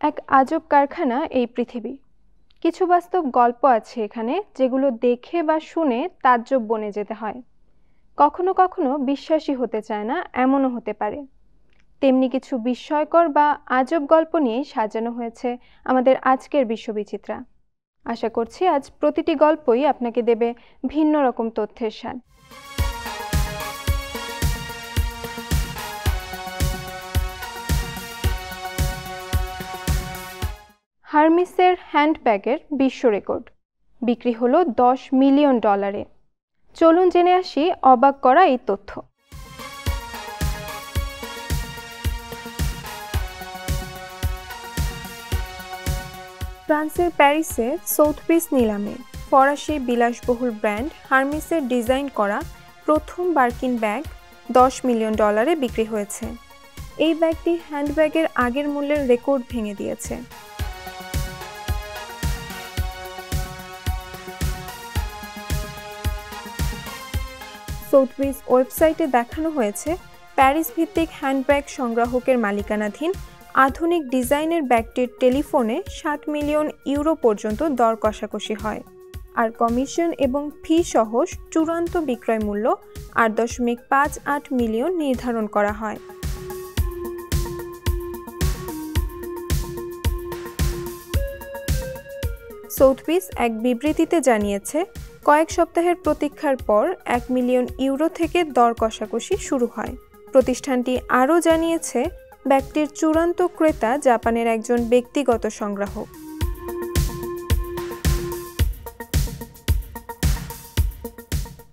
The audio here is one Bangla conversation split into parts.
এক আজব কারখানা এই পৃথিবী। কিছু বাস্তব গল্প আছে এখানে, যেগুলো দেখে বা শুনে তাজ্জব বনে যেতে হয়। কখনো কখনো বিশ্বাসই হতে চায় না, এমনও হতে পারে। তেমনি কিছু বিস্ময়কর বা আজব গল্প নিয়েই সাজানো হয়েছে আমাদের আজকের বিশ্ববিচিত্রা। আশা করছি আজ প্রতিটি গল্পই আপনাকে দেবে ভিন্ন রকম তথ্যের স্বাদ। হার্মিসের হ্যান্ডব্যাগের বিশ্ব রেকর্ড বিক্রি হলো $10 মিলিয়ন। চলুন জেনে আসি অবাক করা এই তথ্য। ফ্রান্সের প্যারিসে সৌথপিস নিলামে ফরাসি বিলাসবহুল ব্র্যান্ড হার্মিসের ডিজাইন করা প্রথম বার্কিন ব্যাগ $10 মিলিয়ন বিক্রি হয়েছে। এই ব্যাগটি হ্যান্ডব্যাগের আগের মূল্যের রেকর্ড ভেঙে দিয়েছে। সৌথপিস ওয়েবসাইটে দেখানো হয়েছে, প্যারিস ভিত্তিক হ্যান্ডব্যাগ সংগ্রাহকের মালিকানাধীন আধুনিক ডিজাইনের ব্যাগটির টেলিফোনে €7 মিলিয়ন পর্যন্ত দর কষাকষি হয়, আর কমিশন এবং ফি সহ চূড়ান্ত বিক্রয় মূল্য $8.58 মিলিয়ন নির্ধারণ করা হয়। সৌথপিস এক বিবৃতিতে জানিয়েছে, কয়েক সপ্তাহের প্রতীক্ষার পর €1 মিলিয়ন থেকে দর কষাকষি শুরু হয়। প্রতিষ্ঠানটি আরও জানিয়েছে, ব্যাগটির চূড়ান্ত ক্রেতা জাপানের একজন ব্যক্তিগত সংগ্রাহক।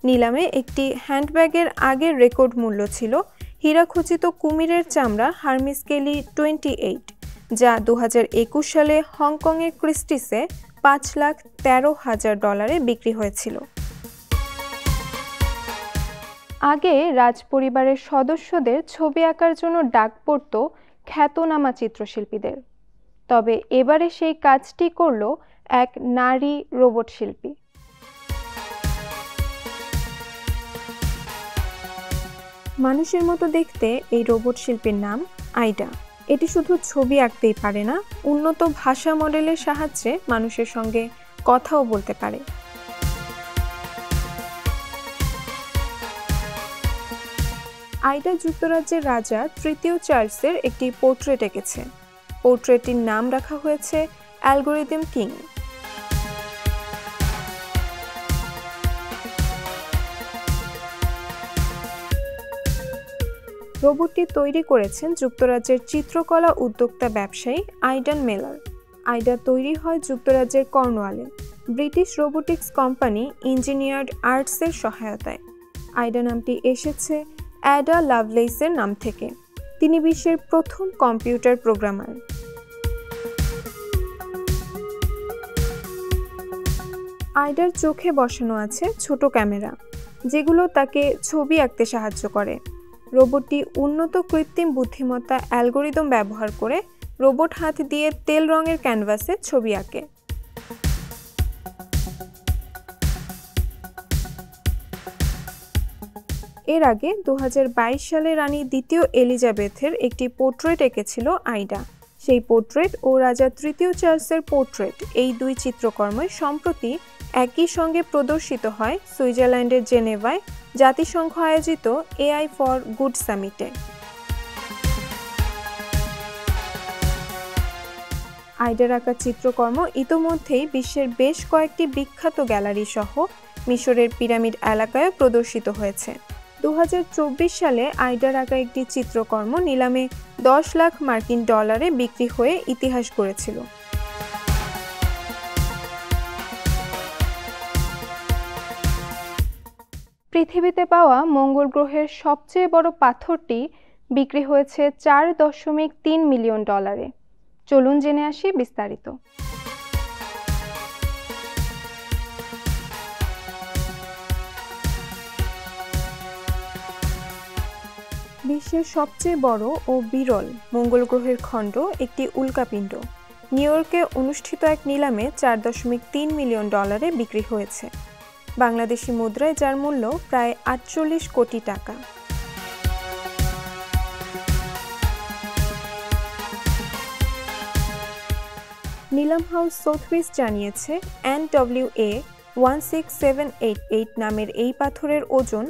নিলামে একটি হ্যান্ডব্যাগের আগের রেকর্ড মূল্য ছিল হীরাখচিত কুমিরের চামড়া হার্মিস কেলি 28, যা 2021 সালে হংকংয়ের ক্রিস্টিসে $5,13,000 বিক্রি হয়েছিল। আগে রাজপরিবারের সদস্যদের ছবি আঁকার জন্য ডাক পড়ত খ্যাতনামা চিত্রশিল্পীদের, তবে এবারে সেই কাজটি করল এক নারী রোবট শিল্পী। মানুষের মতো দেখতে এই রোবট শিল্পীর নাম আইডা। এটি শুধু ছবি আঁকতেই পারে না, উন্নত ভাষা মডেলের সাহায্যে মানুষের সঙ্গে কথাও বলতে পারে। আইডা যুক্তরাজ্যের রাজা তৃতীয় চার্লসের একটি পোর্ট্রেট এঁকেছে। পোর্ট্রেটটির নাম রাখা হয়েছে অ্যালগরিদম কিং। রোবটটি তৈরি করেছেন যুক্তরাজ্যের চিত্রকলা উদ্যোক্তা ব্যবসায়ী আইডান মেলার। আইডা তৈরি হয় যুক্তরাজ্যের কর্নওয়ালে ব্রিটিশ রোবোটিক্স কোম্পানি ইঞ্জিনিয়ার্ড আর্টসের সহায়তায়। আইডা নামটি এসেছে অ্যাডা লাভলেইসের নাম থেকে। তিনি বিশ্বের প্রথম কম্পিউটার প্রোগ্রামার। আইডার চোখে বসানো আছে ছোট ক্যামেরা, যেগুলো তাকে ছবি আঁকতে সাহায্য করে। রোবটটি উন্নত কৃত্রিম বুদ্ধিমত্তা অ্যালগরিদম ব্যবহার করে রোবট হাত দিয়ে তেল রঙের ক্যানভাসে ছবি আঁকে। এর আগে 2022 সালে রানী দ্বিতীয় এলিজাবেথের একটি পোর্ট্রেট এঁকেছিল আইডা। সেই পোর্ট্রেট ও রাজা তৃতীয় চার্লসের পোর্ট্রেট, এই দুই চিত্রকর্মই সম্প্রতি একই সঙ্গে প্রদর্শিত হয় সুইজারল্যান্ডের জেনেভায় জাতিসংঘ আয়োজিত এআই ফর গুড সামিটে। আইডার আঁকা চিত্রকর্ম ইতোমধ্যেই বিশ্বের বেশ কয়েকটি বিখ্যাত গ্যালারি সহ মিশরের পিরামিড এলাকায় প্রদর্শিত হয়েছে। 2024 সালে আইডার আঁকা একটি চিত্রকর্ম নিলামে $10 লাখ বিক্রি হয়ে ইতিহাস গড়েছিল। পৃথিবীতে পাওয়া মঙ্গল গ্রহের সবচেয়ে বড় পাথরটি বিক্রি হয়েছে $4.3 মিলিয়ন। চলুন জেনে আসি বিস্তারিত। বিশ্বের সবচেয়ে বড় ও বিরল মঙ্গল গ্রহের খণ্ড একটি উল্কাপিণ্ড নিউ ইয়র্কে অনুষ্ঠিত এক নিলামে $4.3 মিলিয়ন বিক্রি হয়েছে। বাংলাদেশি মুদ্রায় যার মূল্য প্রায় 48 কোটি টাকা। নিলাম হাউস সোথবিস জানিয়েছে NWA 16788 নামের এই পাথরের ওজন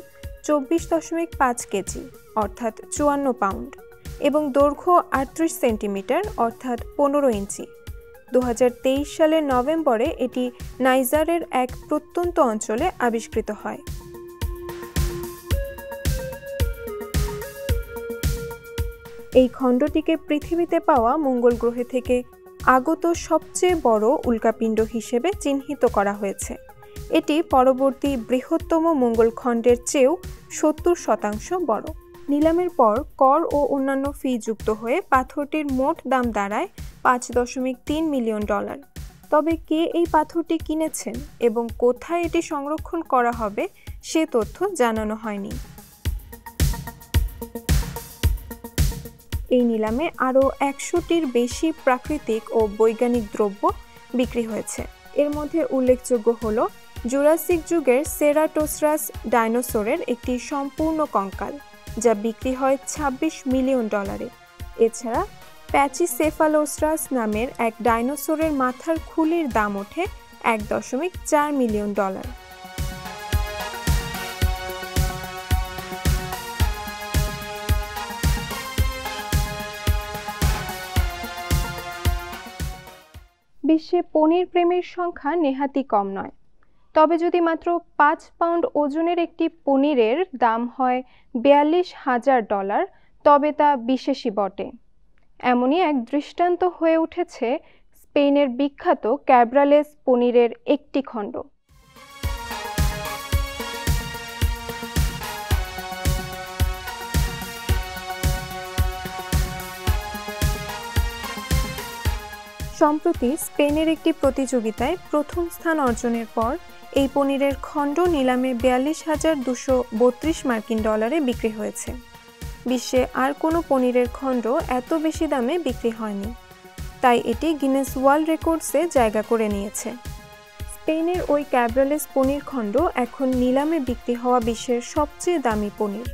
24.5 কেজি অর্থাৎ 54 পাউন্ড এবং দৈর্ঘ্য 38 সেন্টিমিটার অর্থাৎ 15 ইঞ্চি। 2023 সালের নভেম্বরে এটি নাইজারের এক প্রত্যন্ত অঞ্চলে আবিষ্কৃত হয়। এই খণ্ডটিকে পৃথিবীতে পাওয়া মঙ্গল গ্রহে থেকে আগত সবচেয়ে বড় উল্কাপিণ্ড হিসেবে চিহ্নিত করা হয়েছে। এটি পরবর্তী বৃহত্তম মঙ্গল খণ্ডের চেয়েও 70% বড়। নিলামের পর কর ও অন্যান্য ফি যুক্ত হয়ে পাথরটির মোট দাম দাঁড়ায় $5.3 মিলিয়ন। তবে কে এই পাথরটি কিনেছেন এবং কোথায় এটি সংরক্ষণ করা হবে সে তথ্য জানানো হয়নি। এই নিলামে আরও 100টির বেশি প্রাকৃতিক ও বৈজ্ঞানিক দ্রব্য বিক্রি হয়েছে। এর মধ্যে উল্লেখযোগ্য হল জুরাসিক যুগের সেরাটোসারাস ডাইনোসরের একটি সম্পূর্ণ কঙ্কাল, যা বিক্রি হয় $26 মিলিয়ন। এছাড়া প্যাচিসেফালোসারাস নামের এক ডাইনোসরের মাথার খুলির দাম ওঠে $1.4 মিলিয়ন। বিশ্বে পনির প্রেমীর সংখ্যা নেহাতই কম নয়। তবে যদি মাত্র 5 পাউন্ড ওজনের একটি পনিরের দাম হয় $42,000, তবে তা বিশেষই বটে। এমনই এক দৃষ্টান্ত হয়ে উঠেছে স্পেনের বিখ্যাত ক্যাব্রালেস পনিরের একটি খণ্ড। সম্প্রতি স্পেনের একটি প্রতিযোগিতায় প্রথম স্থান অর্জনের পর এই পনিরের খণ্ড নিলামে $42,232 বিক্রি হয়েছে। বিশ্বে আর কোনো পনিরের খণ্ড এত বেশি দামে বিক্রি হয়নি, তাই এটি গিনেস ওয়ার্ল্ড রেকর্ডসে জায়গা করে নিয়েছে। স্পেনের ওই ক্যাব্রালেস পনির খণ্ড এখন নিলামে বিক্রি হওয়া বিশ্বের সবচেয়ে দামি পনির।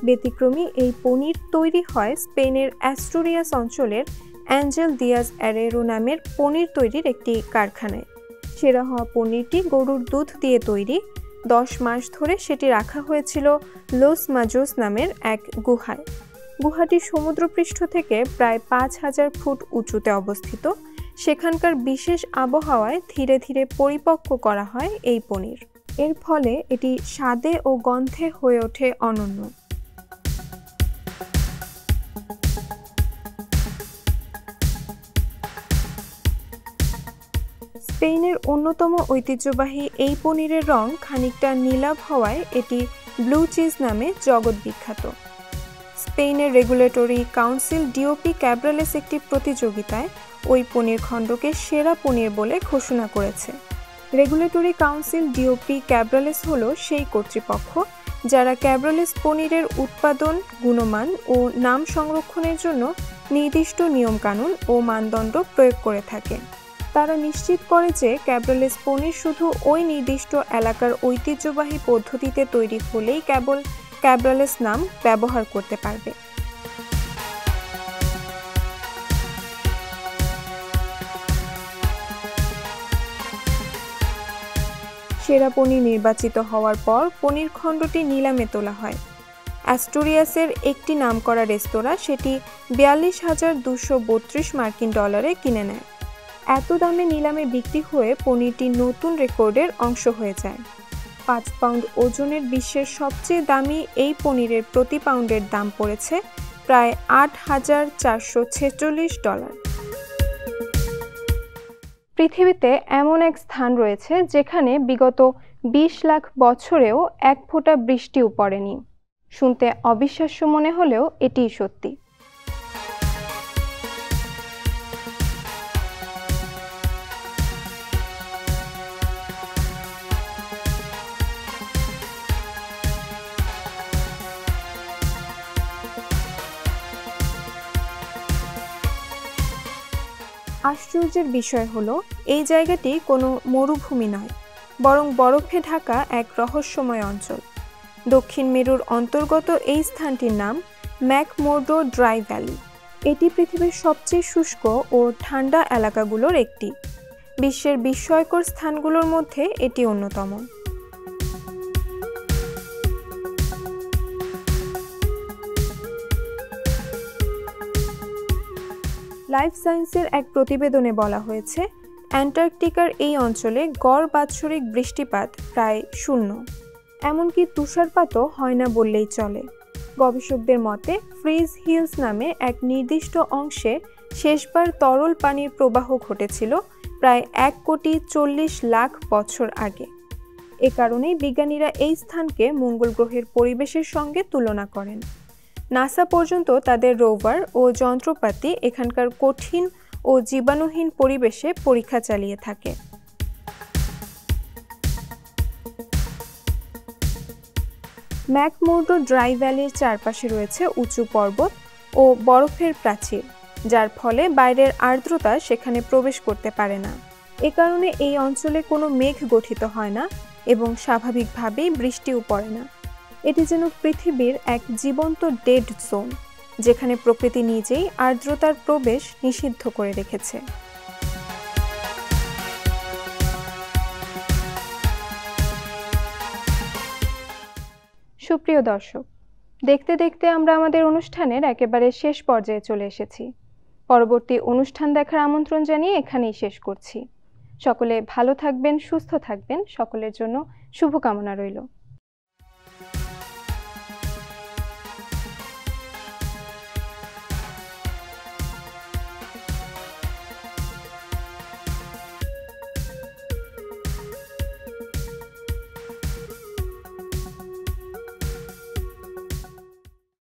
ব্যতিক্রমী এই পনির তৈরি হয় স্পেনের অ্যাস্টুরিয়াস অঞ্চলের অ্যাঞ্জেল দিয়াজ অ্যারেরো নামের পনির তৈরির একটি কারখানায়। সেরা হওয়া পনিরটি গরুর দুধ দিয়ে তৈরি। 10 মাস ধরে সেটি রাখা হয়েছিল লস মাজোস নামের এক গুহায়। গুহাটি সমুদ্রপৃষ্ঠ থেকে প্রায় 5000 ফুট উঁচুতে অবস্থিত। সেখানকার বিশেষ আবহাওয়ায় ধীরে ধীরে পরিপক্ক করা হয় এই পনির। এর ফলে এটি স্বাদে ও গন্ধে হয়ে ওঠে অনন্য। স্পেনের অন্যতম ঐতিহ্যবাহী এই পনিরের রং খানিকটা নীলাভ হওয়ায় এটি ব্লু চিজ নামে জগৎ বিখ্যাত। স্পেনের রেগুলেটরি কাউন্সিল ডিওপি ক্যাব্রালেস একটি প্রতিযোগিতায় ওই পনির খণ্ডকে সেরা পনির বলে ঘোষণা করেছে। রেগুলেটরি কাউন্সিল ডিওপি ক্যাব্রালেস হল সেই কর্তৃপক্ষ যারা ক্যাব্রালেস পনিরের উৎপাদন, গুণমান ও নাম সংরক্ষণের জন্য নির্দিষ্ট নিয়মকানুন ও মানদণ্ড প্রয়োগ করে থাকে। তারা নিশ্চিত করে যে ক্যাব্রালেস পনির শুধু ওই নির্দিষ্ট এলাকার ঐতিহ্যবাহী পদ্ধতিতে তৈরি হলেই কেবল ক্যাব্রালেস নাম ব্যবহার করতে পারবে। সেরা পনির নির্বাচিত হওয়ার পর পনির খণ্ডটি নিলামে তোলা হয়। অ্যাস্টুরিয়াসের একটি নামকরা রেস্তোরাঁ সেটি $42,232 কিনে নেয়। এত দামে নিলামে বিক্রি হয়ে পনিরটি নতুন রেকর্ডের অংশ হয়ে যায়। 5 পাউন্ড ওজনের বিশ্বের সবচেয়ে দামি এই পনিরের প্রতি পাউন্ডের দাম পড়েছে প্রায় $8,446। পৃথিবীতে এমন এক স্থান রয়েছে যেখানে বিগত 20 লাখ বছরেও এক ফোঁটা বৃষ্টিও পড়েনি। শুনতে অবিশ্বাস্য মনে হলেও এটিই সত্যি। আশ্চর্যের বিষয় হলো এই জায়গাটি কোনো মরুভূমি নয়, বরং বরফে ঢাকা এক রহস্যময় অঞ্চল। দক্ষিণ মেরুর অন্তর্গত এই স্থানটির নাম ম্যাকমোর্ডো ড্রাই ভ্যালি। এটি পৃথিবীর সবচেয়ে শুষ্ক ও ঠান্ডা এলাকাগুলোর একটি। বিশ্বের বিস্ময়কর স্থানগুলোর মধ্যে এটি অন্যতম। লাইফ সায়েন্সের এক প্রতিবেদনে বলা হয়েছে, অ্যান্টার্কটিকার এই অঞ্চলে গড় বাৎসরিক বৃষ্টিপাত প্রায় 0, এমনকি তুষারপাতও হয় না বললেই চলে। গবেষকদের মতে ফ্রিজ হিলস নামে এক নির্দিষ্ট অংশে শেষবার তরল পানির প্রবাহ ঘটেছিল প্রায় 1,40,00,000 বছর আগে। এ কারণেই বিজ্ঞানীরা এই স্থানকে মঙ্গল গ্রহের পরিবেশের সঙ্গে তুলনা করেন। নাসা পর্যন্ত তাদের রোভার ও যন্ত্রপাতি এখানকার কঠিন ও জীবাণুহীন পরিবেশে পরীক্ষা চালিয়ে থাকে। ম্যাকমোর্ডো ড্রাই ভ্যালির চারপাশে রয়েছে উঁচু পর্বত ও বরফের প্রাচীর, যার ফলে বাইরের আর্দ্রতা সেখানে প্রবেশ করতে পারে না। এ কারণে এই অঞ্চলে কোনো মেঘ গঠিত হয় না এবং স্বাভাবিকভাবেই বৃষ্টিও পড়ে না। এটি যেন পৃথিবীর এক জীবন্ত ডেড জোন, যেখানে প্রকৃতি নিজেই আর্দ্রতার প্রবেশ নিষিদ্ধ করে রেখেছে। সুপ্রিয় দর্শক, দেখতে দেখতে আমরা আমাদের অনুষ্ঠানের একেবারে শেষ পর্যায়ে চলে এসেছি। পরবর্তী অনুষ্ঠান দেখার আমন্ত্রণ জানিয়ে এখানেই শেষ করছি। সকলে ভালো থাকবেন, সুস্থ থাকবেন, সকলের জন্য শুভকামনা রইল।